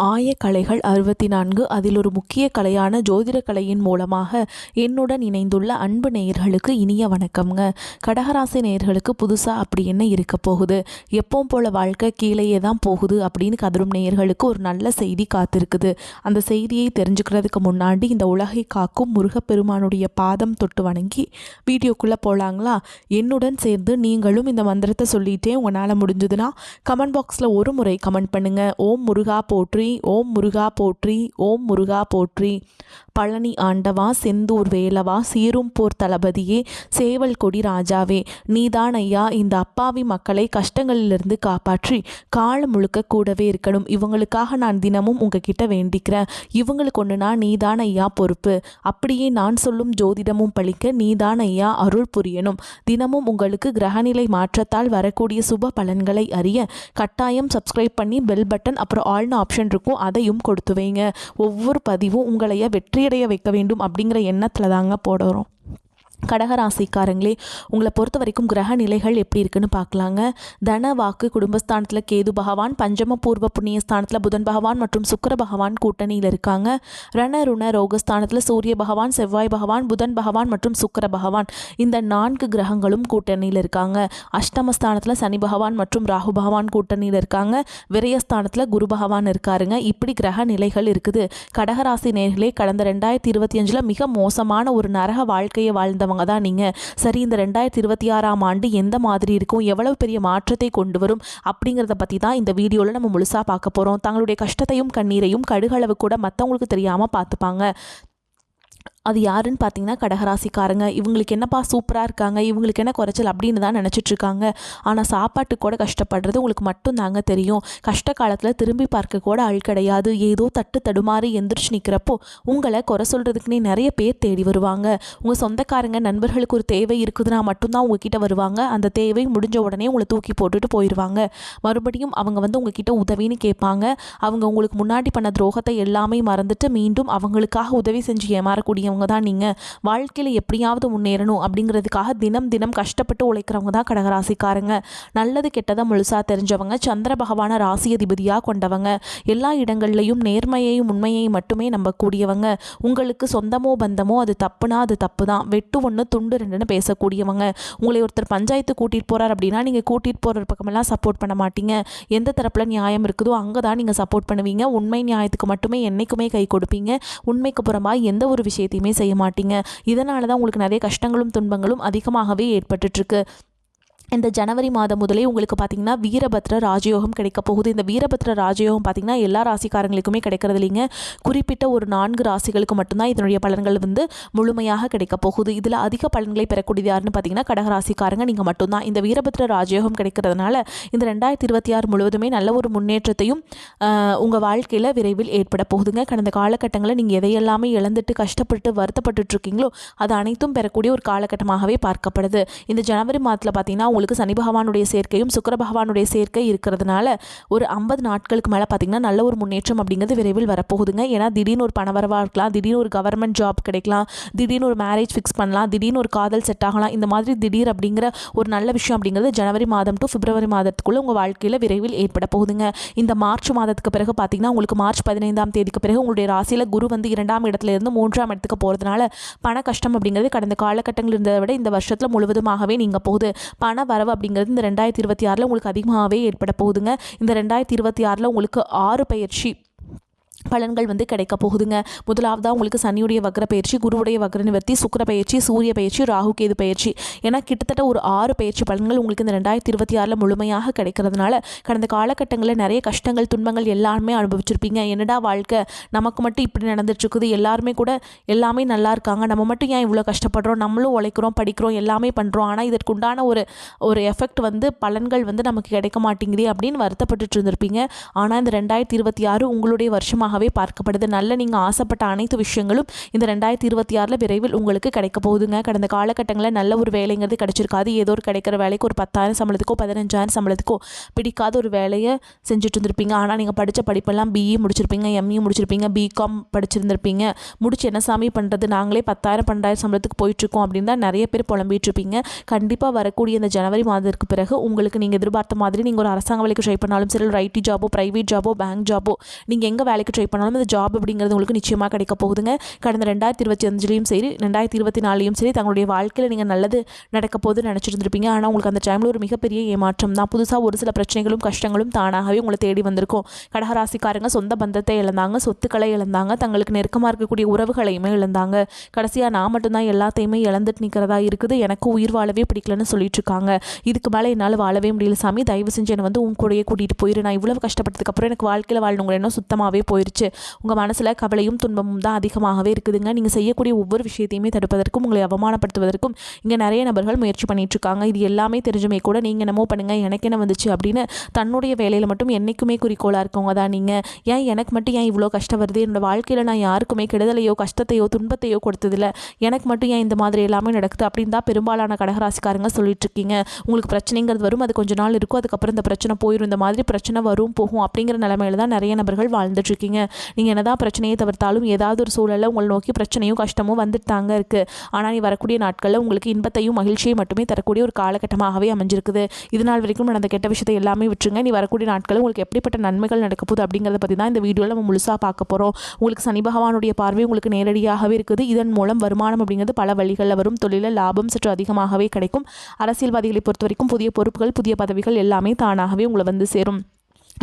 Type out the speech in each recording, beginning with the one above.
ஆயக்கலைகள் 64 அதில் ஒரு முக்கிய கலையான ஜோதிட கலையின் மூலமாக என்னுடன் இணைந்துள்ள அன்பு நேயர்களுக்கு இனிய வணக்கம்ங்க. கடகராசி நேயர்களுக்கு புதுசாக அப்படி என்ன இருக்க போகுது, எப்பவும் போல வாழ்க்கை கீழேயே தான் போகுது அப்படின்னு கதரும் நேயர்களுக்கு ஒரு நல்ல செய்தி காத்திருக்குது. அந்த செய்தியை தெரிஞ்சுக்கிறதுக்கு முன்னாடி இந்த உலகை காக்கும் முருகப்பெருமானுடைய பாதம் தொட்டு வணங்கி வீடியோக்குள்ளே போகலாங்களா? என்னுடன் சேர்ந்து நீங்களும் இந்த மந்திரத்தை சொல்லிட்டே உங்களால் முடிஞ்சதுன்னா கமெண்ட் பாக்ஸில் ஒரு முறை கமெண்ட் பண்ணுங்கள். ஓம் முருகா போற்றி, ஓம் முருகா போற்றி, ஓம் முருகா போற்றி. பழனி ஆண்டவா, செந்தூர் வேலவா, சீரும் போர் தளபதியே, சேவல் கொடி ராஜாவே, நீதான் ஐயா இந்த அப்பாவி மக்களை கஷ்டங்களிலிருந்து காப்பாற்றி காலம் முழுக்க கூடவே இருக்கணும். இவங்களுக்காக நான் தினமும் உங்ககிட்ட வேண்டிக்கிறேன். இவங்களுக்கு ஒன்றுனா நீதான் ஐயா பொறுப்பு. அப்படியே நான் சொல்லும் ஜோதிடமும் பழிக்க நீதான் ஐயா அருள் புரியணும். தினமும் உங்களுக்கு கிரகநிலை மாற்றத்தால் வரக்கூடிய சுப பலன்களை அறிய கட்டாயம் சப்ஸ்கிரைப் பண்ணி பெல் பட்டன் அப்புறம் ஆல்னு ஆப்ஷன் இருக்கும், அதையும் கொடுத்து வைங்க. ஒவ்வொரு பதிவும் உங்களைய வெற்றியடைய வைக்க வேண்டும் அப்படிங்கிற எண்ணத்தில் தாங்க போடுறோம். கடகராசிக்காரங்களே, உங்களை பொறுத்த வரைக்கும் கிரக நிலைகள் எப்படி இருக்குன்னு பார்க்கலாங்க. தன வாக்கு குடும்பஸ்தானத்தில் கேது பகவான், பஞ்சம பூர்வ புண்ணிய ஸ்தானத்தில் புதன் பகவான் மற்றும் சுக்கிர பகவான் கூட்டணியில் இருக்காங்க. ரண ருண ரோகஸ்தானத்தில் சூரிய பகவான், செவ்வாய் பகவான், புதன் பகவான் மற்றும் சுக்கிர பகவான், இந்த 4 கிரகங்களும் கூட்டணியில் இருக்காங்க. அஷ்டமஸ்தானத்தில் சனி பகவான் மற்றும் ராகு பகவான் கூட்டணியில் இருக்காங்க. விரயஸ்தானத்தில் குரு பகவான் இருக்காருங்க. இப்படி கிரக நிலைகள் இருக்குது. கடகராசி நேயர்களே, கடந்த 2025 மிக மோசமான ஒரு நரக வாழ்க்கையை வாழ்ந்தவங்க தான் நீங்க. சரி, இந்த 2026ஆம் ஆண்டு எந்த மாதிரி இருக்கும், எவ்வளவு பெரிய மாற்றத்தை கொண்டு வரும் அப்படிங்கிறத பற்றி தான் இந்த வீடியோவில் நம்ம முழுசாக பார்க்க போகிறோம். தங்களுடைய கஷ்டத்தையும் கண்ணீரையும் கடுகளவு கூட மற்றவங்களுக்கு தெரியாமல் பார்த்துப்பாங்க. அது யாருன்னு பார்த்தீங்கன்னா கடகராசிக்காரங்க. இவங்களுக்கு என்னப்பா சூப்பராக இருக்காங்க, இவங்களுக்கு என்ன குறைச்சல் அப்படின்னு தான் நினச்சிட்ருக்காங்க. ஆனால் சாப்பாட்டுக்கு கூட கஷ்டப்படுறது உங்களுக்கு மட்டும் தாங்க தெரியும். கஷ்ட காலத்தில் திரும்பி பார்க்க கூட ஆள் கிடையாது. ஏதோ தட்டு தடுமாறி எந்திரிச்சு நிற்கிறப்போ உங்களை குறை சொல்கிறதுக்குன்னே நிறைய பேர் தேடி வருவாங்க. உங்கள் சொந்தக்காரங்க நண்பர்களுக்கு ஒரு தேவை இருக்குதுன்னா மட்டும்தான் உங்ககிட்ட வருவாங்க. அந்த தேவை முடிஞ்ச உடனே உங்களை தூக்கி போட்டுட்டு போயிடுவாங்க. மறுபடியும் அவங்க உங்ககிட்ட உதவின்னு கேட்பாங்க. அவங்க உங்களுக்கு முன்னாடி பண்ண துரோகத்தை எல்லாமே மறந்துட்டு மீண்டும் அவங்களுக்காக உதவி செஞ்சு ஏமாறக்கூடிய தான் நீங்க. வாழ்க்கையில எப்படியாவது முன்னேறணும் அப்படிங்கிறதுக்காக தினம் தினம் கஷ்டப்பட்டு உழைக்கிறவங்க தான் கடகராசிக்காரங்க. நல்லது கெட்டதை முழுசா தெரிஞ்சவங்க, சந்திர பகவான ராசி அதிபதியா கொண்டவங்க, எல்லா இடங்கள்லையும் நேர்மையையும் உண்மையையும் மட்டுமே நம்பக்கூடியவங்க. உங்களுக்கு சொந்தமோ பந்தமோ அது தப்புனா அது தப்பு தான், வெட்டு ஒன்று துண்டு ரெண்டுன்னு பேசக்கூடியவங்க. உங்களை ஒருத்தர் பஞ்சாயத்து கூட்டிட்டு போறார் அப்படின்னா நீங்க கூட்டிட்டு போற பக்கமெல்லாம் சப்போர்ட் பண்ண மாட்டீங்க. எந்த தரப்புல நியாயம் இருக்குதோ அங்கதான் நீங்க சப்போர்ட் பண்ணுவீங்க. உண்மை நியாயத்துக்கு மட்டுமே என்னைக்குமே கை கொடுப்பீங்க. உண்மைக்கு புறமா எந்த ஒரு விஷயத்தையுமே செய்ய மாட்டீங்க. இதனால தான் உங்களுக்கு நிறைய கஷ்டங்களும் துன்பங்களும் அதிகமாகவே ஏற்பட்டுருக்கு. இந்த ஜனவரி மாதம் முதலே உங்களுக்கு பார்த்தீங்கன்னா வீரபத்ர ராஜயோகம் கிடைக்க போகுது. இந்த வீரபத்ர ராஜயோகம் பார்த்தீங்கன்னா எல்லா ராசிக்காரங்களுக்குமே கிடைக்கிறது இல்லைங்க. குறிப்பிட்ட ஒரு 4 ராசிகளுக்கு மட்டும்தான் இதனுடைய பலன்கள் முழுமையாக கிடைக்க போகுது. இதில் அதிக பலன்களை பெறக்கூடியது யாருன்னு பார்த்தீங்கன்னா கடகராசிக்காரங்க நீங்கள் மட்டும்தான். இந்த வீரபத்ர ராஜயோகம் கிடைக்கிறதுனால இந்த 2026 முழுவதுமே நல்ல ஒரு முன்னேற்றத்தையும் உங்கள் வாழ்க்கையில் விரைவில் ஏற்பட போகுதுங்க. கடந்த காலகட்டங்களில் நீங்கள் எதையெல்லாமே இழந்துட்டு கஷ்டப்பட்டு வருத்தப்பட்டு இருக்கீங்களோ அது அனைத்தும் பெறக்கூடிய ஒரு காலகட்டமாகவே பார்க்கப்படுது. இந்த ஜனவரி மாதத்தில் பார்த்தீங்கன்னா உங்களுக்கு சனி பகவானுடைய சேர்க்கையும் சுக்கிர பகவானுடைய சேர்க்கை இருக்கிறதுனால ஒரு 50 நாட்களுக்கு மேலே பார்த்தீங்கன்னா நல்ல ஒரு முன்னேற்றம் அப்படிங்கிறது விரைவில் வரப்போகுதுங்க. ஏன்னா திடீர்னு ஒரு பணவரவாக இருக்கலாம், திடீர்னு ஒரு கவர்மெண்ட் ஜாப் கிடைக்கலாம், திடீர்னு ஒரு மேரேஜ் ஃபிக்ஸ் பண்ணலாம், திடீர்னு ஒரு காதல் செட் ஆகலாம். இந்த மாதிரி திடீர் அப்படிங்கிற ஒரு நல்ல விஷயம் அப்படிங்கிறது ஜனவரி மாதம் டு பிப்ரவரி மாதத்துக்குள்ளே உங்கள் வாழ்க்கையில் விரைவில் ஏற்பட போகுதுங்க. இந்த மார்ச் மாதத்துக்கு பிறகு பார்த்தீங்கன்னா உங்களுக்கு மார்ச் 15ஆம் தேதிக்கு பிறகு உங்களுடைய ராசியில் குரு 2ஆம் இடத்துல இருந்து 3ஆம் இடத்துக்கு போகிறதுனால பண கஷ்டம் அப்படிங்கிறது கடந்த காலகட்டங்கள் இருந்ததை விட இந்த வருஷத்தில் முழுவதுமாகவே நீங்கள் போகுது. பண வரவு அப்படிங்கிறது இந்த 2026 உங்களுக்கு அதிகமாகவே ஏற்பட போகுதுங்க. இந்த 2026 உங்களுக்கு 6 பயிற்சி பலன்கள் கிடைக்க போகுதுங்க. முதலாவதாக உங்களுக்கு சனியுடைய வக்ர பயிற்சி, குருவுடைய வக்ர நிவர்த்தி, சுக்கிர பயிற்சி, சூரிய பயிற்சி, ராகு கேது பயிற்சி ஏன்னா கிட்டத்தட்ட ஒரு 6 பயிற்சி பலன்கள் உங்களுக்கு இந்த 2026 முழுமையாக கிடைக்கிறதுனால கடந்த காலகட்டங்களில் நிறைய கஷ்டங்கள் துன்பங்கள் எல்லாருமே அனுபவிச்சிருப்பீங்க. என்னடா வாழ்க்கை, நமக்கு மட்டும் இப்படி நடந்துட்டு இருக்குது, எல்லாருமே கூட எல்லாமே நல்லா இருக்காங்க, நம்ம மட்டும் ஏன் இவ்வளோ கஷ்டப்படுறோம், நம்மளும் உழைக்கிறோம் படிக்கிறோம் எல்லாமே பண்ணுறோம், ஆனால் இதற்குண்டான ஒரு எஃபெக்ட் பலன்கள் நமக்கு கிடைக்க மாட்டேங்குது அப்படின்னு வருத்தப்பட்டு இருந்திருப்பீங்க. ஆனால் இந்த 2026 உங்களுடைய வருஷமாக அதிகமாகவே பார்க்கப்படுது. நல்ல நீங்கள் ஆசைப்பட்ட அனைத்து விஷயங்களும் இந்த 2026 விரைவில் உங்களுக்கு கிடைக்க போகுதுங்க. கடந்த காலகட்டங்களில் நல்ல ஒரு வேலைங்கிறது கிடைச்சிருக்காது. ஏதோ ஒரு கிடைக்கிற வேலைக்கு ஒரு 10,000 சம்பளத்துக்கோ 15,000 சம்பளத்துக்கோ பிடிக்காத ஒரு வேலையை செஞ்சுட்டு இருந்திருப்பீங்க. ஆனால் நீங்கள் படித்த படிப்பெல்லாம் பிஇ முடிச்சிருப்பீங்க, எம்இ முடிச்சிருப்பீங்க, பிகாம் படிச்சிருந்திருப்பீங்க. முடிச்சு என்ன சாமி பண்ணுறது, நாங்களே 10,000 12,000 சம்பளத்துக்கு போயிட்டுருக்கோம் அப்படின்னு தான் நிறைய பேர் புலம்பிட்டு இருப்பீங்க. கண்டிப்பாக வரக்கூடிய இந்த ஜனவரி மாதத்திற்கு பிறகு உங்களுக்கு நீங்கள் எதிர்பார்த்த மாதிரி நீங்கள் ஒரு அரசாங்க வேலைக்கு ட்ரை பண்ணாலும் சரி, ஒரு ஐடி ஜாபோ, பிரைவேட் ஜாபோ, பேங்க் ஜாபோ, நீங்கள் எங்கே வேலைக்கு ட்ரை பண்ணாலும் அந்த ஜாப் அப்படிங்கிறது உங்களுக்கு நிச்சயமாக கிடைக்க போகுதுங்க. கடந்த 2025 சரி 2024 சரி தங்களுடைய வாழ்க்கையில் நீங்கள் நல்லது நடக்க போகுதுன்னு நினச்சிட்டு இருந்திருப்பீங்க. ஆனால் உங்களுக்கு அந்த டைமில் ஒரு மிகப்பெரிய ஏமாற்றம் தான். புதுசாக ஒரு சில பிரச்சனைகளும் கஷ்டங்களும் தானாகவே உங்களை தேடி வந்திருக்கும். கடகராசிக்காரங்க சொந்த பந்தத்தை இழந்தாங்க, சொத்துக்களை இழந்தாங்க, தங்களுக்கு நெருக்கமாக இருக்கக்கூடிய உறவுகளையுமே இழந்தாங்க. கடைசியாக நான் மட்டும்தான் எல்லாத்தையுமே இழந்துட்டு நிற்கிறதா இருக்குது, எனக்கு உயிர் வாழவே பிடிக்கலன்னு சொல்லிட்டு இருக்காங்க. இதுக்கு மேலே என்னால் வாழவே முடியல சாமி, தயவு செஞ்சு என்னை உன் கூடயே கூட்டிகிட்டு போயிரு. நான் இவ்வளவு கஷ்டப்பட்டதுக்கப்புறம் எனக்கு வாழ்க்கையில் வாழணுங்கிற எண்ணம் சுத்தமாகவே போயிடுச்சு. உங்கள் மனசில் கவலையும் துன்பமும் தான் அதிகமாகவே இருக்குதுங்க. நீங்கள் செய்யக்கூடிய ஒவ்வொரு விஷயத்தையுமே தடுப்பதற்கும் உங்களை அவமானப்படுத்துவதற்கும் இங்கே நிறைய நபர்கள் முயற்சி பண்ணிட்டு இருக்காங்க. இது எல்லாமே தெரிஞ்சுமே கூட நீங்கள் என்னமோ பண்ணுங்க, எனக்கு என்ன வந்துச்சு அப்படின்னு தன்னுடைய வேலையில் மட்டும் என்றைக்குமே குறிக்கோளாக இருக்கவங்க தான் நீங்கள். ஏன் எனக்கு மட்டும் ஏன் இவ்வளோ கஷ்டம் வருது, என்னோடய வாழ்க்கையில் நான் யாருக்குமே கெடுதலையோ கஷ்டத்தையோ துன்பத்தையோ கொடுத்ததில்ல, எனக்கு மட்டும் ஏன் இந்த மாதிரி எல்லாமே நடக்குது அப்படின்னு தான் பெரும்பாலான கடகராசிக்காரங்க சொல்லிட்டு இருக்கீங்க. உங்களுக்கு பிரச்சனைங்கிறது வரும், அது கொஞ்ச நாள் இருக்கும், அதுக்கப்புறம் இந்த பிரச்சனை போயிடும், இந்த மாதிரி பிரச்சனை வரும் போகும் அப்படிங்கிற நிலைமையில தான் நிறைய நபர்கள் வாழ்ந்துட்டு இருக்கீங்க. நீங்கள் என்னதான் பிரச்சனையை தவிர்த்தாலும் ஏதாவது ஒரு சூழலில் உங்களை நோக்கி பிரச்சனையும் கஷ்டமும் வந்துட்டு தாங்க இருக்குது. ஆனால் நீ வரக்கூடிய நாட்களில் உங்களுக்கு இன்பத்தையும் மகிழ்ச்சியை மட்டுமே தரக்கூடிய ஒரு காலகட்டமாகவே அமைஞ்சிருக்குது. இது நாள் வரைக்கும் நடந்த கெட்ட விஷயத்தை எல்லாமே விட்டுருங்க. நீ வரக்கூடிய நாட்களில் உங்களுக்கு எப்படிப்பட்ட நன்மைகள் நடக்க போகுது அப்படிங்கிறத பற்றி தான் இந்த வீடியோவில் நம்ம முழுசாக பார்க்க போகிறோம். உங்களுக்கு சனி பகவானுடைய பார்வை உங்களுக்கு நேரடியாகவே இருக்குது. இதன் மூலம் வருமானம் அப்படிங்கிறது பல வழிகளில் வரும். தொழிலில் லாபம் சற்று அதிகமாகவே கிடைக்கும். அரசியல்வாதிகளை பொறுத்த வரைக்கும் புதிய பொறுப்புகள், புதிய பதவிகள் எல்லாமே தானாகவே உங்களை வந்து சேரும்.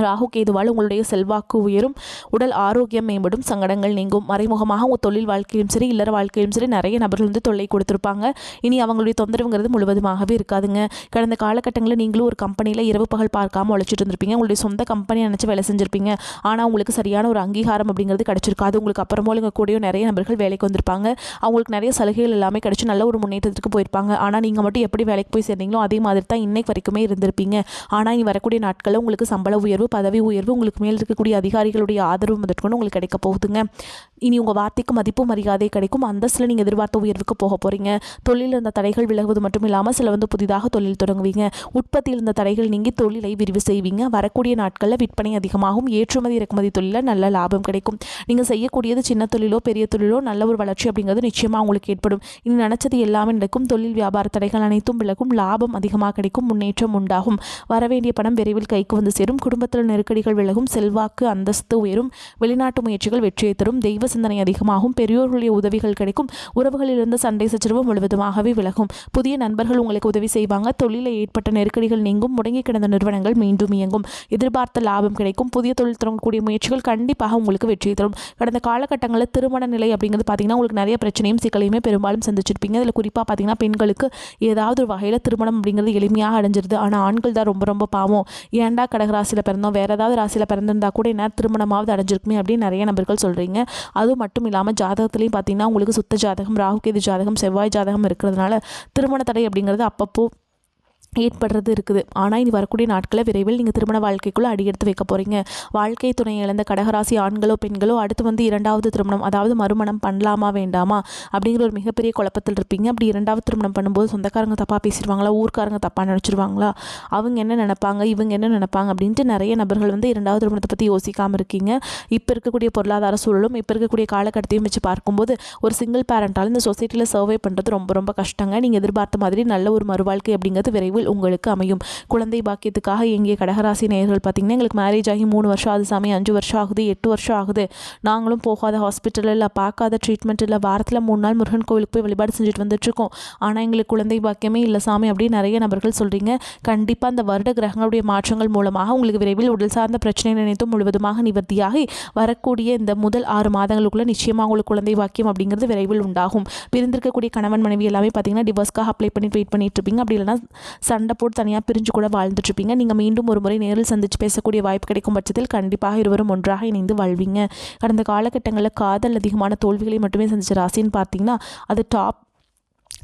ராகு கேதுவால் உங்களுடைய செல்வாக்கு உயரும், உடல் ஆரோக்கியம் மேம்படும், சங்கடங்கள் நீங்கும். மறைமுகமாக உங்கள் தொழில் வாழ்க்கையிலும் சரி இல்லற வாழ்க்கையிலும் சரி நிறைய நபர்கள் வந்து தொல்லை கொடுத்துருப்பாங்க. இனி அவங்களுடைய தொந்தரவுங்கிறது முழுவதுமாகவே இருக்காதுங்க. கடந்த காலகட்டங்களில் நீங்களும் ஒரு கம்பெனியில் இரவு பகல் பார்க்காம உழைச்சிட்டு இருந்திருப்பீங்க. உங்களுடைய சொந்த கம்பெனி நினச்சி வேலை செஞ்சுருப்பீங்க. ஆனால் உங்களுக்கு சரியான ஒரு அங்கீகாரம் அப்படிங்கிறது கிடைச்சிருக்காது. உங்களுக்கு அப்புறமோ இங்கே கூடயும் நிறைய நபர்கள் வேலைக்கு வந்திருப்பாங்க. அவங்களுக்கு நிறைய சலுகைகள் எல்லாமே கிடைச்சி நல்ல ஒரு முன்னேற்றத்துக்கு போயிருப்பாங்க. ஆனால் நீங்கள் மட்டும் எப்படி வேலைக்கு போய் சேர்ந்தீங்களோ அதே மாதிரி தான் இன்னைக்கு வரைக்குமே இருந்திருப்பீங்க. ஆனால் இனி வரக்கூடிய நாட்களில் உங்களுக்கு சம்பள உயர்வு, பதவி உயர்வு, உங்களுக்கு மேல் இருக்கக்கூடிய அதிகாரிகளுடைய ஆதரவு முதற்கொண்டு உங்களுக்கு கிடைக்க போகுதுங்க. இனி உங்கள் வார்த்தைக்கு மதிப்பு மரியாதை கிடைக்கும். அந்தஸ்தில் நீங்கள் எதிர்பார்த்த உயர்வுக்கு போக போகிறீங்க. தொழிலில் இருந்த தடைகள் விலகுவது மட்டும் இல்லாமல் சில வந்து புதிதாக தொழில் தொடங்குவீங்க. உற்பத்தியில் இருந்த தடைகள் நீங்கி தொழிலை விரிவு செய்வீங்க. வரக்கூடிய நாட்களில் விற்பனை அதிகமாகும். ஏற்றுமதி இறக்குமதி தொழிலில் நல்ல லாபம் கிடைக்கும். நீங்கள் செய்யக்கூடியது சின்ன தொழிலோ பெரிய தொழிலோ நல்ல ஒரு வளர்ச்சி அப்படிங்கிறது நிச்சயமாக உங்களுக்கு ஏற்படும். இனி நினச்சது எல்லாமே நடக்கும். தொழில் வியாபார தடைகள் அனைத்தும் விலகும். லாபம் அதிகமாக கிடைக்கும். முன்னேற்றம் உண்டாகும். வரவேண்டிய பணம் விரைவில் கைக்கு வந்து சேரும். குடும்பத்தில் நெருக்கடிகள் விலகும். செல்வாக்கு அந்தஸ்து உயரும். வெளிநாட்டு முயற்சிகள் வெற்றியை தரும். தெய்வ சிந்தனை அதிகமாகும். பெரியோர்களுடைய உதவிகள் கிடைக்கும். உறவுகளிலிருந்து சண்டை சச்சரவு முழுவதுமாகவே விலகும். புதிய நண்பர்கள் உங்களுக்கு உதவி செய்வாங்க. தொழிலில் ஏற்பட்ட நெருக்கடிகள் நீங்கும். முடங்கி கிடந்த நிறுவனங்கள் மீண்டும் இயங்கும். எதிர்பார்த்த லாபம் கிடைக்கும். புதிய தொழில் தொடங்கக்கூடிய முயற்சிகள் கண்டிப்பாக உங்களுக்கு வெற்றியை தரும். கடந்த காலகட்டங்களில் திருமண நிலை அப்படிங்கிறது பார்த்தீங்கன்னா உங்களுக்கு நிறைய பிரச்சனையும் சிக்கலையுமே பெரும்பாலும் சந்திச்சிருப்பீங்க. அதில் குறிப்பாக பார்த்தீங்கன்னா பெண்களுக்கு ஏதாவது ஒரு வகையில் திருமணம் அப்படிங்கிறது எளிமையாக அடைஞ்சிருது. ஆனால் ஆண்கள் தான் ரொம்ப ரொம்ப பாவம். ஏன்டா கடகராசியில் பிறந்தோம், வேற ஏதாவது ராசியில் பிறந்திருந்தா கூட என்ன திருமணமாவது அடைஞ்சிருக்குமே அப்படின்னு நிறைய நபர்கள் சொல்கிறீங்க. அது மட்டும் இல்லாமல் ஜாதகத்துலேயும் பார்த்தீங்கன்னா உங்களுக்கு சுத்த ஜாதகம், ராகு கேது ஜாதகம், செவ்வாய் ஜாதகம் இருக்கிறதுனால திருமண தடை அப்படிங்கிறது அப்பப்போ ஏற்படுறது இருக்குது. ஆனால் இனி வரக்கூடிய நாட்களில் விரைவில் நீங்கள் திருமண வாழ்க்கைக்குள்ளே அடியெடுத்து வைக்க போகிறீங்க. வாழ்க்கை துணை இழந்த கடகராசி ஆண்களோ பெண்களோ அடுத்து வந்து இரண்டாவது திருமணம், அதாவது மறுமணம் பண்ணலாமா வேண்டாமா அப்படிங்கிற ஒரு மிகப்பெரிய குழப்பத்தில் இருப்பீங்க. அப்படி இரண்டாவது திருமணம் பண்ணும்போது சொந்தக்காரங்க தப்பாக பேசிடுவாங்களா, ஊர்க்காரங்க தப்பாக நினச்சிருவாங்களா, அவங்க என்ன நினைப்பாங்க, இவங்க என்ன நினைப்பாங்க அப்படின்ட்டு நிறைய நபர்கள் வந்து இரண்டாவது திருமணத்தை பற்றி யோசிக்காமல் இருக்கீங்க. இப்போ இருக்கக்கூடிய பொருளாதார சூழலும் இப்போ இருக்கக்கூடிய காலகட்டத்தையும் வச்சு பார்க்கும்போது ஒரு சிங்கிள் பேரண்டால் இந்த சொசைட்டியில் சர்வே பண்ணுறது ரொம்ப ரொம்ப கஷ்டங்க. நீங்கள் எதிர்பார்த்த மாதிரி நல்ல ஒரு மறுவாழ்க்கை அப்படிங்கிறது விரைவில் உங்களுக்கு அமையும். குழந்தை பாக்கியத்துக்காக எங்கிய கடகராசி நேயர்கள் பார்த்தீங்கன்னா எங்களுக்கு மேரேஜ் ஆகி 3 வருஷம் ஆகுது சாமி, 5 வருஷம் ஆகுது, 8 வருஷம் ஆகுது, நாங்களும் போகாத ஹாஸ்பிட்டல் இல்லை, பார்க்காத ட்ரீட்மெண்ட் இல்லை, வாரத்தில் 3 நாள் முருகன் கோவிலுக்கு போய் வழிபாடு செஞ்சுட்டு வந்துட்டுருக்கோம், ஆனால் எங்களுக்கு குழந்தை பாக்கியமே இல்லை சாமி அப்படின்னு நிறைய நபர்கள் சொல்கிறீங்க. கண்டிப்பாக அந்த வருட கிரகங்களுடைய மாற்றங்கள் மூலமாக உங்களுக்கு விரைவில் உடல் சார்ந்த பிரச்சனை நினைத்தும் முழுவதுமாக நிவர்த்தியாகி வரக்கூடிய இந்த முதல் 6 மாதங்களுக்குள்ளே நிச்சயமாக உங்களுக்கு குழந்தை பாக்கியம் அப்படிங்கிறது விரைவில் உண்டாகும். பிரிந்திருக்கக்கூடிய கணவன் மனைவி எல்லாமே பார்த்தீங்கன்னா டிவோர்ஸ்க்காக அப்ளை பண்ணி வெயிட் பண்ணிட்டு இருப்பீங்க. அப்படி இல்லைனா சண்டை போட்டு தனியாக பிரிஞ்சு கூட வாழ்ந்துட்டுருப்பீங்க. நீங்கள் மீண்டும் ஒரு முறை நேரில் சந்தித்து பேசக்கூடிய வாய்ப்பு கிடைக்கும் பட்சத்தில் கண்டிப்பாக இருவரும் ஒன்றாக இணைந்து வாழ்வீங்க. கடந்த காலகட்டங்களில் காதல் அதிகமான தோல்விகளை மட்டுமே சந்திச்ச ராசின்னு பார்த்தீங்கன்னா அது டாப்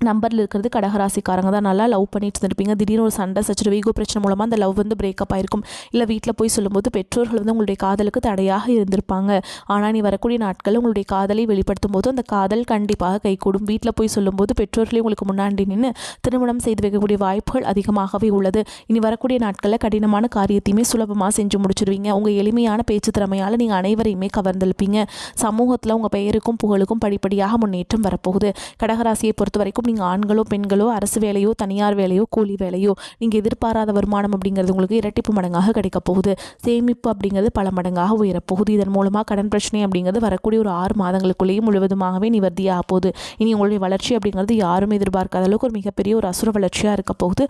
நம்பரில் இருக்கிறது கடகராசிக்காரங்க தான். நல்லா லவ் பண்ணிட்டு இருந்திருப்பீங்க. திடீர்னு ஒரு சண்டை சச்சரவு ஈகோ பிரச்சனை மூலமாக அந்த லவ் வந்து பிரேக்கப் ஆயிருக்கும். இல்லை வீட்டில் போய் சொல்லும்போது பெற்றோர்கள் வந்து உங்களுடைய காதலுக்கு தடையாக இருந்திருப்பாங்க. ஆனால் நீ வரக்கூடிய நாட்களில் உங்களுடைய காதலை வெளிப்படுத்தும் போது அந்த காதல் கண்டிப்பாக கைகூடும். வீட்டில் போய் சொல்லும்போது பெற்றோர்களே உங்களுக்கு முன்னாடி நின்று திருமணம் செய்து வைக்கக்கூடிய வாய்ப்புகள் அதிகமாகவே உள்ளது. இனி வரக்கூடிய நாட்களில் கடினமான காரியத்தையுமே சுலபமாக செஞ்சு முடிச்சிடுவீங்க. உங்கள் எளிமையான பேச்சு திறமையால் நீங்கள் அனைவரையுமே கவர்ந்தெழுப்பீங்க. சமூகத்தில் உங்கள் பெயருக்கும் புகழுக்கும் படிப்படியாக முன்னேற்றம் வரப்போகுது. கடகராசியை பொறுத்த வரைக்கும் நீங்கள் ஆண்களோ பெண்களோ அரசு வேலையோ தனியார் வேலையோ கூலி வேலையோ நீங்கள் எதிர்பாராத வருமானம் அப்படிங்கிறது உங்களுக்கு இரட்டிப்பு மடங்காக கிடைக்க போகுது. சேமிப்பு அப்படிங்கிறது பல மடங்காக உயரப்போகுது. இதன் மூலமாக கடன் பிரச்சனை அப்படிங்கிறது வரக்கூடிய ஒரு 6 மாதங்களுக்குள்ளேயே முழுவதுமாகவே நிவர்த்தியாக போகுது. இனி உங்களுடைய வளர்ச்சி அப்படிங்கிறது யாரும் எதிர்பார்க்காத அளவுக்கு ஒரு மிகப்பெரிய ஒரு அசுர வளர்ச்சியாக இருக்க போகுது.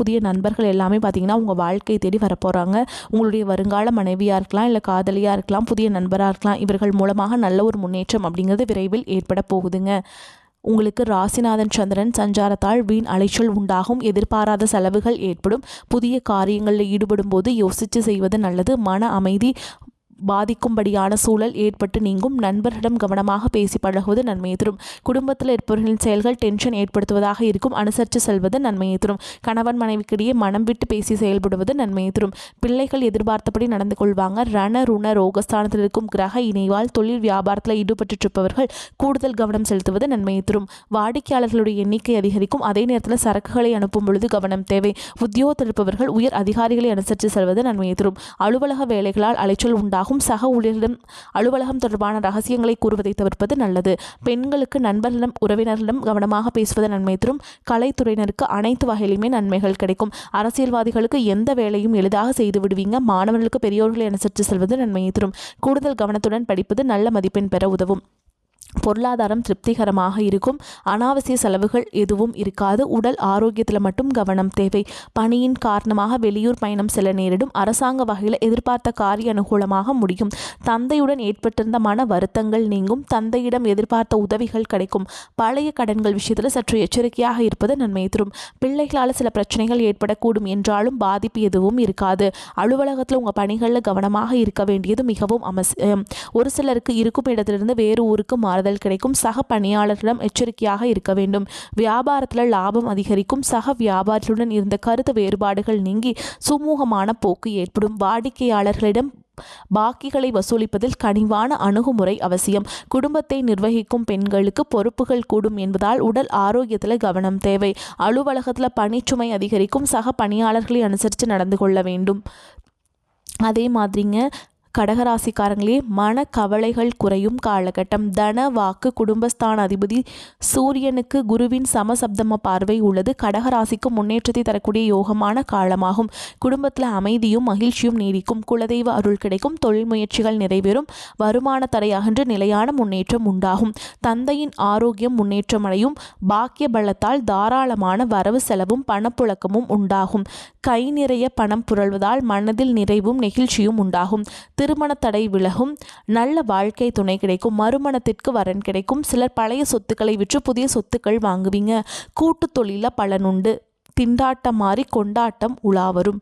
புதிய நண்பர்கள் எல்லாமே பார்த்தீங்கன்னா உங்கள் வாழ்க்கை தேடி வரப்போகிறாங்க. உங்களுடைய வருங்கால மனைவியாக இருக்கலாம், இல்லை காதலியாக இருக்கலாம், புதிய நண்பராக இருக்கலாம். இவர்கள் மூலமாக நல்ல ஒரு முன்னேற்றம் அப்படிங்கிறது விரைவில் ஏற்பட போகுதுங்க. உங்களுக்கு ராசிநாதன் சந்திரன் சஞ்சாரத்தால் வீண் அலைச்சல் உண்டாகும். எதிர்பாராத செலவுகள் ஏற்படும். புதிய காரியங்களில் ஈடுபடும் போது யோசித்து செய்வது நல்லது. மன அமைதி பாதிக்கும்படியான சூழல் ஏற்பட்டு நீங்கும். நண்பர்களிடம் கவனமாக பேசி பழகுவது நன்மையை தரும். குடும்பத்தில் இருப்பவர்களின் செயல்கள் டென்ஷன் ஏற்படுத்துவதாக இருக்கும். அனுசரித்து செல்வது நன்மையை தரும். கணவன் மனைவிக்கிடையே மனம் விட்டு பேசி செயல்படுவது நன்மையை தரும். பிள்ளைகள் எதிர்பார்த்தபடி நடந்து கொள்வாங்க. ரண ருண ரோகஸ்தானத்தில் இருக்கும் கிரக இணைவால் தொழில் வியாபாரத்தில் ஈடுபட்டிருப்பவர்கள் கூடுதல் கவனம் செலுத்துவது நன்மையை தரும். வாடிக்கையாளர்களுடைய எண்ணிக்கை அதிகரிக்கும். அதே நேரத்தில் சரக்குகளை அனுப்பும் பொழுது கவனம் தேவை. உத்தியோகத்தில் இருப்பவர்கள் உயர் அதிகாரிகளை அனுசரித்து செல்வது நன்மையை தரும். அலுவலக வேலைகளால் அலைச்சல் உண்டாகும். சக ஊழியர்களிடம் அலுவலகம் தொடர்பான ரகசியங்களை கூறுவதை தவிர்ப்பது நல்லது. பெண்களுக்கு நண்பர்களிடம் உறவினர்களிடம் கவனமாக பேசுவது நன்மை தரும். கலைத்துறையினருக்கு அனைத்து வகையிலுமே நன்மைகள் கிடைக்கும். அரசியல்வாதிகளுக்கு எந்த வேலையும் எளிதாக செய்து விடுவீங்க. மாணவர்களுக்கு பெரியோர்களை அனுசரித்து செல்வது நன்மையை தரும். கூடுதல் கவனத்துடன் படிப்பது நல்ல மதிப்பெண் பெற உதவும். பொருளாதாரம் திருப்திகரமாக இருக்கும். அனாவசிய செலவுகள் எதுவும் இருக்காது. உடல் ஆரோக்கியத்தில் மட்டும் கவனம் தேவை. பணியின் காரணமாக வெளியூர் பயணம் செல்ல நேரிடும். அரசாங்க வகையில் எதிர்பார்த்த காரிய அனுகூலமாக முடியும். தந்தையுடன் ஏற்பட்டிருந்த மன வருத்தங்கள் நீங்கும். தந்தையிடம் எதிர்பார்த்த உதவிகள் கிடைக்கும். பழைய கடன்கள் விஷயத்தில் சற்று எச்சரிக்கையாக இருப்பது நன்மை தரும். பிள்ளைகளால் சில பிரச்சனைகள் ஏற்படக்கூடும் என்றாலும் பாதிப்பு எதுவும் இருக்காது. அலுவலகத்தில் உங்கள் பணிகளில் கவனமாக இருக்க வேண்டியது மிகவும் அவசியம். ஒரு சிலருக்கு இருக்கும் இடத்திலிருந்து வேறு ஊருக்கு மாறுதல் கிடைக்கும். சக பணியாளர்களிடம் எச்சரிக்கையாக இருக்க வேண்டும். வியாபாரத்தில் லாபம் அதிகரிக்கும். சக வியாபாரிகளுடன் இருந்த கருத்து வேறுபாடுகள் நீங்கி சுமூகமான போக்கு ஏற்படும். வாடிக்கையாளர்களிடம் பாக்கிகளை வசூலிப்பதில் கனிவான அணுகுமுறை அவசியம். குடும்பத்தை நிர்வகிக்கும் பெண்களுக்கு பொறுப்புகள் கூடும் என்பதால் உடல் ஆரோக்கியத்தில் கவனம் தேவை. அலுவலகத்தில் பணிச்சுமை அதிகரிக்கும். சக பணியாளர்களை அனுசரித்து நடந்து கொள்ள வேண்டும். அதே மாதிரிங்க கடகராசிக்காரங்களே, மன கவலைகள் குறையும் காலகட்டம். தன வாக்கு குடும்பஸ்தான அதிபதி சூரியனுக்கு குருவின் சமசப்தம பார்வை உள்ளது. கடகராசிக்கு முன்னேற்றத்தை தரக்கூடிய யோகமான காலமாகும். குடும்பத்தில் அமைதியும் மகிழ்ச்சியும் நீடிக்கும். குலதெய்வ அருள் கிடைக்கும். தொழில் முயற்சிகள் நிறைவேறும். வருமான தடையகன்று நிலையான முன்னேற்றம் உண்டாகும். தந்தையின் ஆரோக்கியம் முன்னேற்றமடையும். பாக்கிய பலத்தால் தாராளமான வரவு செலவும் பணப்புழக்கமும் உண்டாகும். கை நிறைய பணம் புரள்வதால் மனதில் நிறைவும் நெகிழ்ச்சியும் உண்டாகும். திருமண தடை விலகும். நல்ல வாழ்க்கை துணை கிடைக்கும். மறுமணத்திற்கு வரன் கிடைக்கும். சிலர் பழைய சொத்துக்களை விற்று புதிய சொத்துக்கள் வாங்குவீங்க. கூட்டு தொழில பலனுண்டு. திண்டாட்டம் மாறி கொண்டாட்டம் உலா வரும்.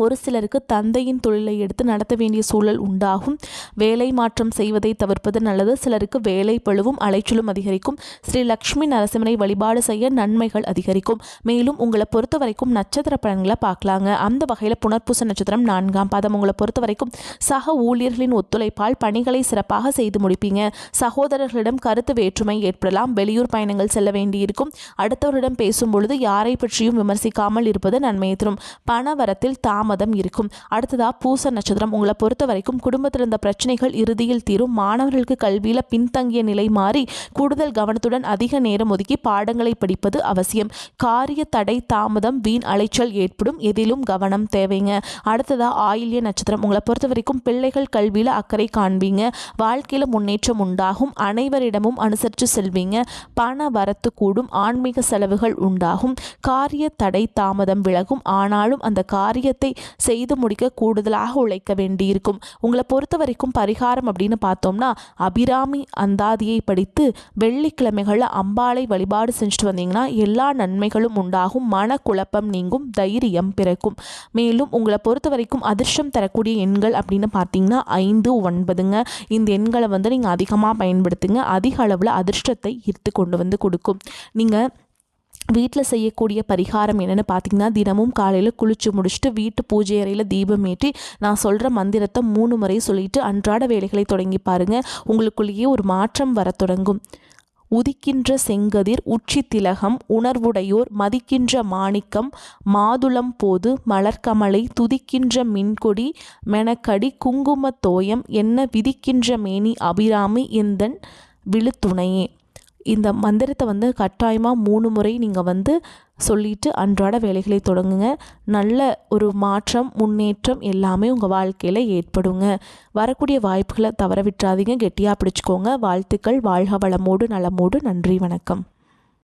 ஒரு சிலருக்கு தந்தையின் தொழிலை எடுத்து நடத்த வேண்டிய சூழல் உண்டாகும். வேலை மாற்றம் செய்வதை தவிர்ப்பது நல்லது. சிலருக்கு வேலை பளுவும் அலைச்சலும் அதிகரிக்கும். ஸ்ரீ லக்ஷ்மி நரசிம்மனை வழிபாடு செய்ய நன்மைகள் அதிகரிக்கும். மேலும் உங்களை பொறுத்த வரைக்கும் நட்சத்திர பலன்களை பார்க்கலாங்க. அந்த வகையில் புனர்பூச நட்சத்திரம் 4ஆம் பாதம். உங்களை பொறுத்த வரைக்கும் சக ஊழியர்களின் ஒத்துழைப்பால் பணிகளை சிறப்பாக செய்து முடிப்பீங்க. சகோதரர்களிடம் கருத்து வேற்றுமை ஏற்படலாம். வெளியூர் பயணங்கள் செல்ல வேண்டியிருக்கும். அடுத்தவரிடம் பேசும் பொழுது யாரை பற்றியும் விமர்சிக்காமல் இருப்பது நன்மையை தரும். பணவரத்தில் தாமதம் இருக்கும். அடுத்ததா பூச நட்சத்திரம். உங்களை பொறுத்த வரைக்கும் குடும்பத்தில் இருந்த பிரச்சனைகள் இறுதியில் தீரும். மாணவர்களுக்கு கல்வியில பின்தங்கிய நிலை மாறி கூடுதல் கவனத்துடன் அதிக நேரம் ஒதுக்கி பாடங்களை படிப்பது அவசியம். காரிய தடை தாமதம் வீண் அலைச்சல் ஏற்படும். எதிலும் கவனம் தேவைங்க. அடுத்ததா ஆயில்ய நட்சத்திரம். உங்களை பொறுத்த வரைக்கும் பிள்ளைகள் கல்வியில அக்கறை காண்பீங்க. வாழ்க்கையில முன்னேற்றம் உண்டாகும். அனைவரிடமும் அனுசரித்து செல்வீங்க. பண வரத்து கூடும். ஆன்மீக செலவுகள் உண்டாகும். காரிய தடை தாமதம் விலகும். ஆனாலும் அந்த காரியத்தை செய்து முடிக்க கூடுதலாக உழைக்க வேண்டியிருக்கும். உங்களை பொறுத்த வரைக்கும் இருக்கும் பரிகாரம் அப்படின்னு பார்த்தோம்னா அபிராமி அந்தாதியை படித்து வெள்ளிக்கிழமைகளில் அம்பாளை வழிபாடு செஞ்சுட்டு வந்தீங்கன்னா எல்லா நன்மைகளும் உண்டாகும், மனக்குழப்பம் நீங்கும், தைரியம் பிறக்கும். மேலும் உங்களை பொறுத்த வரைக்கும் அதிர்ஷ்டம் தரக்கூடிய எண்கள் அப்படின்னு பார்த்தீங்கன்னா 5, 9ங்க. இந்த எண்களை வந்து நீங்கள் அதிகமாக பயன்படுத்துங்க. அதிக அளவில் அதிர்ஷ்டத்தை ஈர்த்து கொண்டு வந்து கொடுக்கும். நீங்கள் வீட்டில் செய்யக்கூடிய பரிகாரம் என்னென்னு பார்த்தீங்கன்னா, தினமும் காலையில் குளித்து முடிச்சுட்டு வீட்டு பூஜை அறையில் தீபம் ஏற்றி நான் சொல்கிற மந்திரத்தை 3 முறை சொல்லிவிட்டு அன்றாட வேலைகளை தொடங்கி பாருங்கள். உங்களுக்குள்ளேயே ஒரு மாற்றம் வர தொடங்கும். உதிக்கின்ற செங்கதிர் உச்சி திலகம் உணர்வுடையோர் மதிக்கின்ற மாணிக்கம் மாதுளம் போது மலர்கமலை துதிக்கின்ற மின்கொடி மெனக்கடி குங்கும தோயம் என்ன விதிக்கின்ற மேனி அபிராமி எந்தன் விழுத்துணையே. இந்த மந்திரத்தை வந்து கட்டாயமாக 3 முறை நீங்கள் வந்து சொல்லிட்டு அன்றாட வேலைகளை தொடங்குங்க. நல்ல ஒரு மாற்றம், முன்னேற்றம் எல்லாமே உங்கள் வாழ்க்கையில் ஏற்படுங்க. வரக்கூடிய வாய்ப்புகளை தவற விட்டுறாதீங்க. கெட்டியாக பிடிச்சிக்கோங்க. வாழ்த்துக்கள். வாழ்க வளமோடு நலமோடு. நன்றி, வணக்கம்.